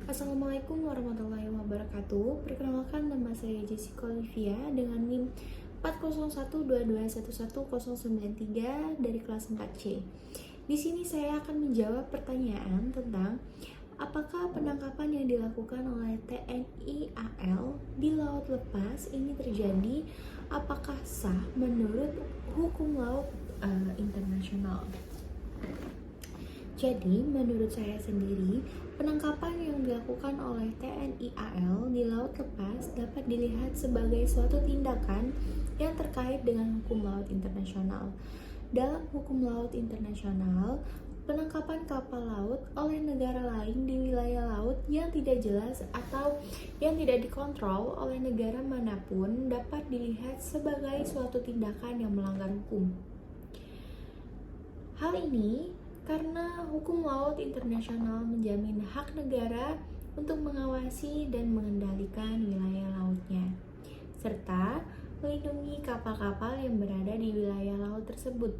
Assalamualaikum warahmatullahi wabarakatuh. Perkenalkan, nama saya Jessica Olivia dengan NIM 40122111093 dari kelas 4C. Di sini saya akan menjawab pertanyaan tentang apakah penangkapan yang dilakukan oleh TNI AL di laut lepas ini terjadi, apakah sah menurut hukum laut internasional. Jadi, menurut saya sendiri, penangkapan yang dilakukan oleh TNI AL di laut lepas dapat dilihat sebagai suatu tindakan yang terkait dengan hukum laut internasional. Dalam hukum laut internasional, penangkapan kapal laut oleh negara lain di wilayah laut yang tidak jelas atau yang tidak dikontrol oleh negara manapun dapat dilihat sebagai suatu tindakan yang melanggar hukum. Hal ini karena hukum laut internasional menjamin hak negara untuk mengawasi dan mengendalikan wilayah lautnya, serta melindungi kapal-kapal yang berada di wilayah laut tersebut.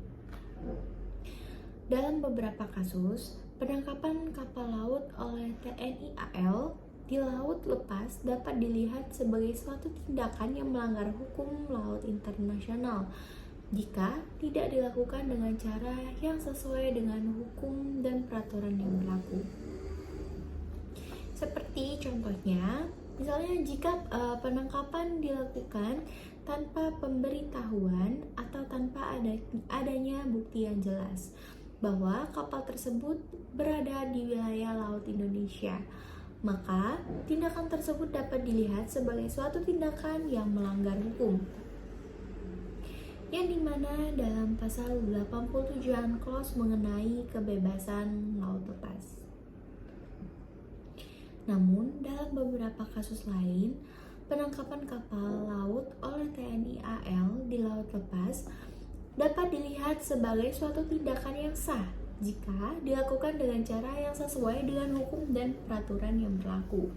Dalam beberapa kasus, penangkapan kapal laut oleh TNI AL di laut lepas dapat dilihat sebagai suatu tindakan yang melanggar hukum laut internasional jika tidak dilakukan dengan cara yang sesuai dengan hukum dan peraturan yang berlaku. Seperti contohnya, misalnya jika penangkapan dilakukan tanpa pemberitahuan atau tanpa adanya bukti yang jelas bahwa kapal tersebut berada di wilayah laut Indonesia, maka tindakan tersebut dapat dilihat sebagai suatu tindakan yang melanggar hukum, yang dimana dalam pasal 87 UNCLOS mengenai kebebasan laut lepas. Namun, dalam beberapa kasus lain, penangkapan kapal laut oleh TNI AL di laut lepas dapat dilihat sebagai suatu tindakan yang sah jika dilakukan dengan cara yang sesuai dengan hukum dan peraturan yang berlaku.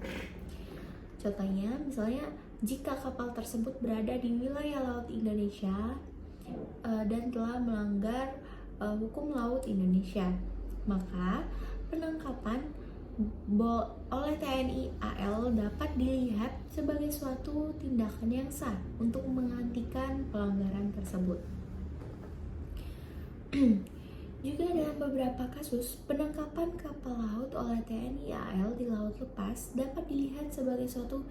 Contohnya, misalnya jika kapal tersebut berada di wilayah laut Indonesia dan telah melanggar hukum laut Indonesia, maka penangkapan oleh TNI AL dapat dilihat sebagai suatu tindakan yang sah untuk menghentikan pelanggaran tersebut. Juga dalam beberapa kasus, penangkapan kapal laut oleh TNI AL di laut lepas dapat dilihat sebagai suatu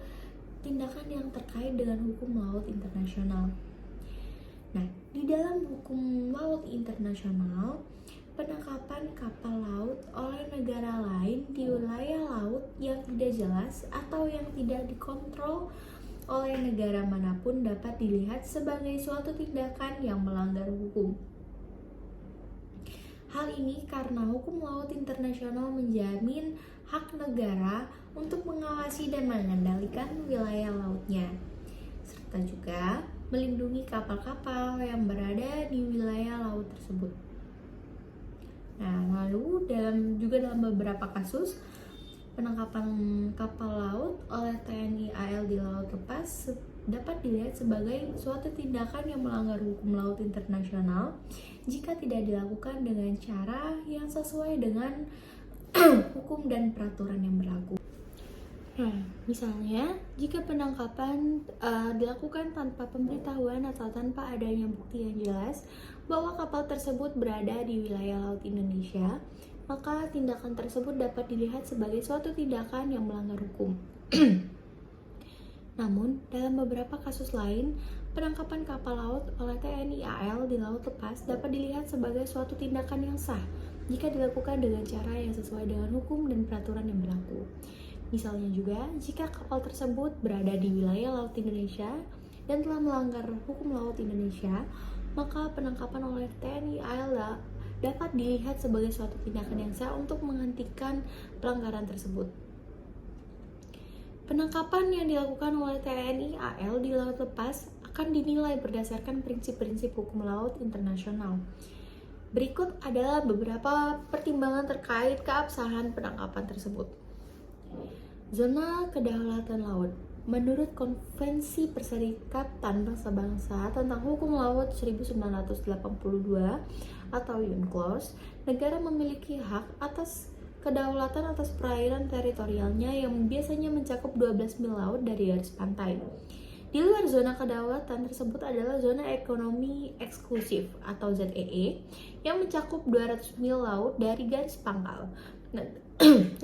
tindakan yang terkait dengan hukum laut internasional. Nah, di dalam hukum laut internasional, penangkapan kapal laut oleh negara lain di wilayah laut yang tidak jelas atau yang tidak dikontrol oleh negara manapun dapat dilihat sebagai suatu tindakan yang melanggar hukum. Hal ini karena hukum laut internasional menjamin hak negara untuk mengawasi dan mengendalikan wilayah lautnya, serta juga melindungi kapal-kapal yang berada di wilayah laut tersebut. Nah, lalu dalam beberapa kasus, penangkapan kapal laut oleh TNI AL di laut lepas dapat dilihat sebagai suatu tindakan yang melanggar hukum laut internasional jika tidak dilakukan dengan cara yang sesuai dengan hukum dan peraturan yang berlaku. Nah, misalnya jika penangkapan dilakukan tanpa pemberitahuan atau tanpa adanya bukti yang jelas bahwa kapal tersebut berada di wilayah laut Indonesia, maka tindakan tersebut dapat dilihat sebagai suatu tindakan yang melanggar hukum. Namun, dalam beberapa kasus lain, penangkapan kapal laut oleh TNI AL di laut lepas dapat dilihat sebagai suatu tindakan yang sah jika dilakukan dengan cara yang sesuai dengan hukum dan peraturan yang berlaku. Misalnya juga, jika kapal tersebut berada di wilayah laut Indonesia dan telah melanggar hukum laut Indonesia, maka penangkapan oleh TNI AL dapat dilihat sebagai suatu tindakan yang sah untuk menghentikan pelanggaran tersebut. Penangkapan yang dilakukan oleh TNI AL di laut lepas akan dinilai berdasarkan prinsip-prinsip hukum laut internasional. Berikut adalah beberapa pertimbangan terkait keabsahan penangkapan tersebut. Zona kedaulatan laut. Menurut Konvensi Perserikatan Bangsa-Bangsa tentang Hukum Laut 1982 atau UNCLOS, negara memiliki hak atas kedaulatan atas perairan teritorialnya yang biasanya mencakup 12 mil laut dari garis pantai. Di luar zona kedaulatan tersebut adalah zona ekonomi eksklusif atau ZEE yang mencakup 200 mil laut dari garis pangkal.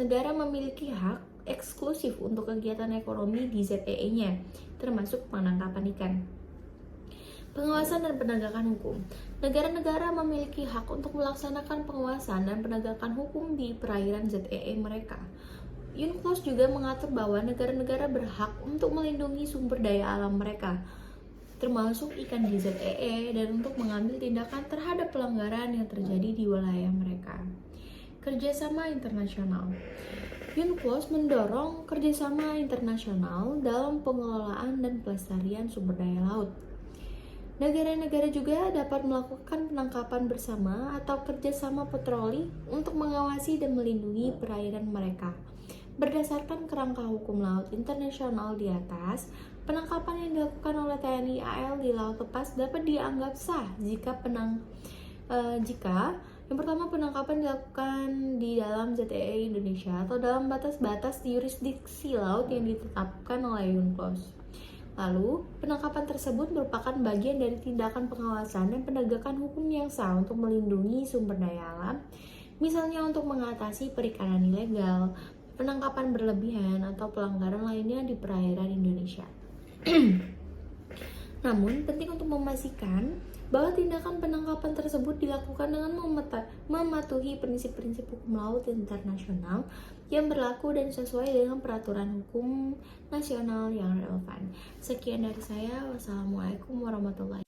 Negara memiliki hak eksklusif untuk kegiatan ekonomi di ZEE-nya, termasuk penangkapan ikan. Pengawasan dan penegakan hukum. Negara-negara memiliki hak untuk melaksanakan pengawasan dan penegakan hukum di perairan ZEE mereka. UNCLOS juga mengatur bahwa negara-negara berhak untuk melindungi sumber daya alam mereka, termasuk ikan di ZEE, dan untuk mengambil tindakan terhadap pelanggaran yang terjadi di wilayah mereka. Kerjasama internasional. UNCLOS mendorong kerjasama internasional dalam pengelolaan dan pelestarian sumber daya laut. Negara-negara juga dapat melakukan penangkapan bersama atau kerjasama patroli untuk mengawasi dan melindungi perairan mereka. Berdasarkan kerangka hukum laut internasional di atas, penangkapan yang dilakukan oleh TNI AL di Laut Lepas dapat dianggap sah jika yang pertama, penangkapan dilakukan di dalam ZEE Indonesia atau dalam batas-batas yurisdiksi laut yang ditetapkan oleh UNCLOS. Lalu, penangkapan tersebut merupakan bagian dari tindakan pengawasan dan penegakan hukum yang sah untuk melindungi sumber daya alam, misalnya untuk mengatasi perikanan ilegal, penangkapan berlebihan, atau pelanggaran lainnya di perairan Indonesia. Namun, penting untuk memastikan bahwa tindakan penangkapan tersebut dilakukan dengan mematuhi prinsip-prinsip hukum laut internasional yang berlaku dan sesuai dengan peraturan hukum nasional yang relevan. Sekian dari saya. Wassalamualaikum warahmatullahi